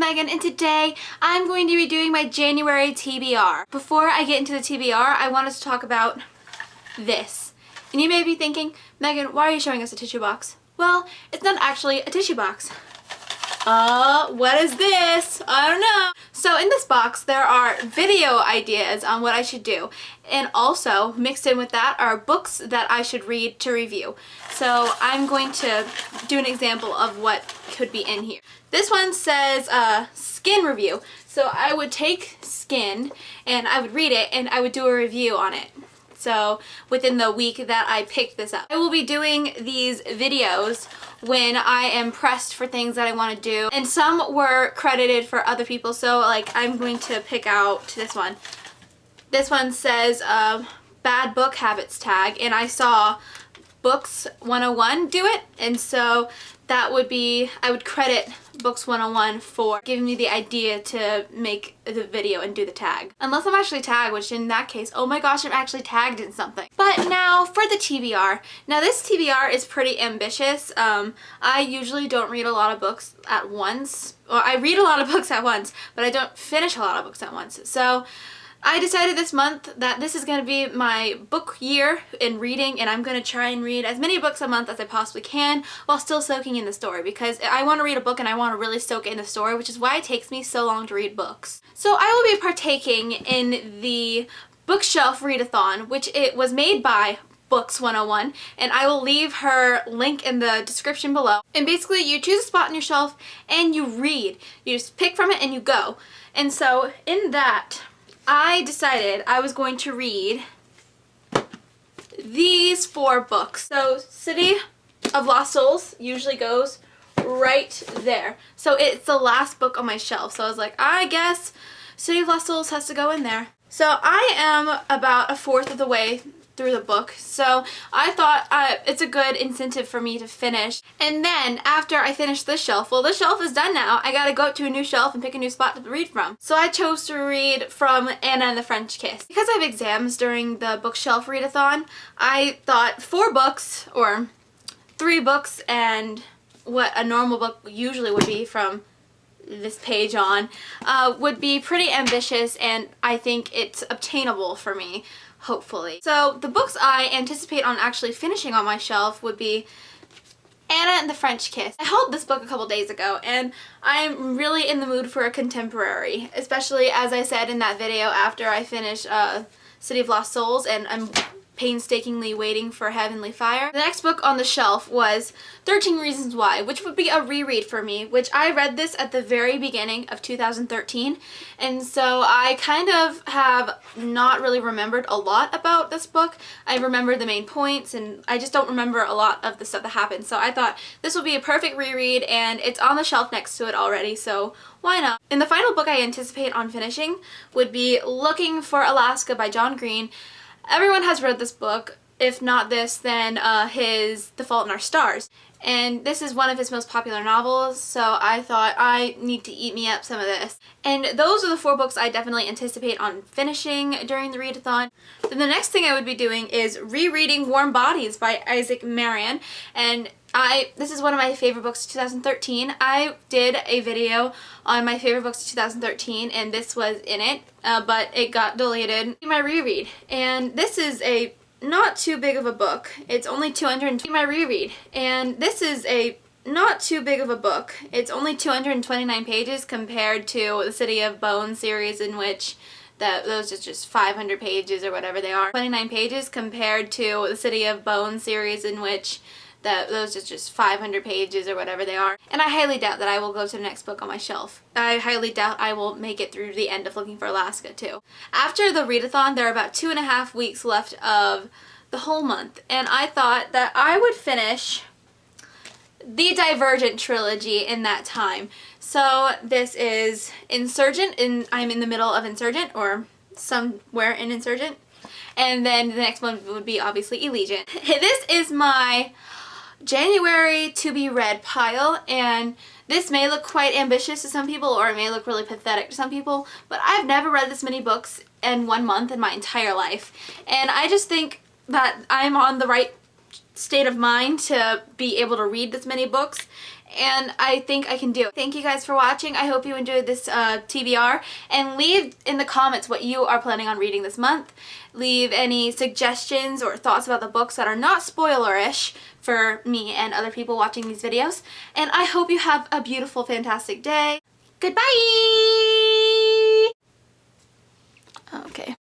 Megan, and today I'm going to be doing my January TBR. Before I get into the TBR, I wanted to talk about this. And you may be thinking, Megan, why are you showing us a tissue box? Well, it's not actually a tissue box. What is this? I don't know. So in this box there are video ideas on what I should do, and also mixed in with that are books that I should read to review. So I'm going to do an example of what could be in here. This one says skin review. So I would take Skin and I would read it and I would do a review on it. So within the week that I picked this up. I will be doing these videos when I am pressed for things that I want to do, and some were credited for other people, so like I'm going to pick out this one. This one says bad book habits tag, and I saw Books 101 do it, and so that would be, I would credit Books 101 for giving me the idea to make the video and do the tag. Unless I'm actually tagged, which in that case, oh my gosh, I'm actually tagged in something. But now for the TBR. Now this TBR is pretty ambitious. I usually don't read a lot of books at once. Or I read a lot of books at once, but I don't finish a lot of books at once. So I decided this month that this is going to be my book year in reading, and I'm going to try and read as many books a month as I possibly can while still soaking in the story, because I want to read a book and I want to really soak in the story, which is why it takes me so long to read books. So I will be partaking in the bookshelf readathon, which it was made by Books 101, and I will leave her link in the description below. And basically you choose a spot on your shelf and you read. You just pick from it and you go. And so in that, I decided I was going to read these 4 books. So City of Lost Souls usually goes right there. So it's the last book on my shelf. So I was like, I guess City of Lost Souls has to go in there. So I am about a 4th of the way through the book, so I thought it's a good incentive for me to finish. And then after I finish this shelf, well, this shelf is done now, I gotta go to a new shelf and pick a new spot to read from. So I chose to read from Anna and the French Kiss. Because I have exams during the bookshelf readathon, I thought 4 books, or 3 books, and what a normal book usually would be from this page on, would be pretty ambitious, and I think it's obtainable for me. Hopefully. So the books I anticipate on actually finishing on my shelf would be Anna and the French Kiss. I held this book a couple days ago, and I'm really in the mood for a contemporary, especially as I said in that video after I finish City of Lost Souls, and I'm painstakingly waiting for Heavenly Fire. The next book on the shelf was 13 Reasons Why, which would be a reread for me, which I read this at the very beginning of 2013, and so I kind of have not really remembered a lot about this book. I remember the main points, and I just don't remember a lot of the stuff that happened, so I thought this would be a perfect reread, and it's on the shelf next to it already, so why not? And the final book I anticipate on finishing would be Looking for Alaska by John Green. Everyone has read this book. If not this, then his The Fault in Our Stars. And this is one of his most popular novels, so I thought I need to eat me up some of this. And those are the 4 books I definitely anticipate on finishing during the readathon. Then the next thing I would be doing is rereading Warm Bodies by Isaac Marion. And this is one of my favorite books of 2013. I did a video on my favorite books of 2013, and this was in it, but it got deleted in my reread. And this is a not too big of a book. It's only 229 pages compared to the City of Bones series, in which those are just 500 pages or whatever they are. 29 pages compared to the City of Bones series, in which those are just 500 pages or whatever they are. And I highly doubt that I will go to the next book on my shelf. I highly doubt I will make it through the end of Looking for Alaska too. After the readathon, there are about 2.5 weeks left of the whole month, and I thought that I would finish the Divergent trilogy in that time. So this is Insurgent, and I'm in the middle of Insurgent, or somewhere in Insurgent. And then the next one would be obviously Allegiant. This is my January to be read pile, and this may look quite ambitious to some people, or it may look really pathetic to some people, but I've never read this many books in 1 month in my entire life, and I just think that I'm on the right state of mind to be able to read this many books, and I think I can do it. Thank you guys for watching. I hope you enjoyed this TBR, and leave in the comments what you are planning on reading this month. Leave any suggestions or thoughts about the books that are not spoilerish for me and other people watching these videos. And I hope you have a beautiful, fantastic day. Goodbye! Okay.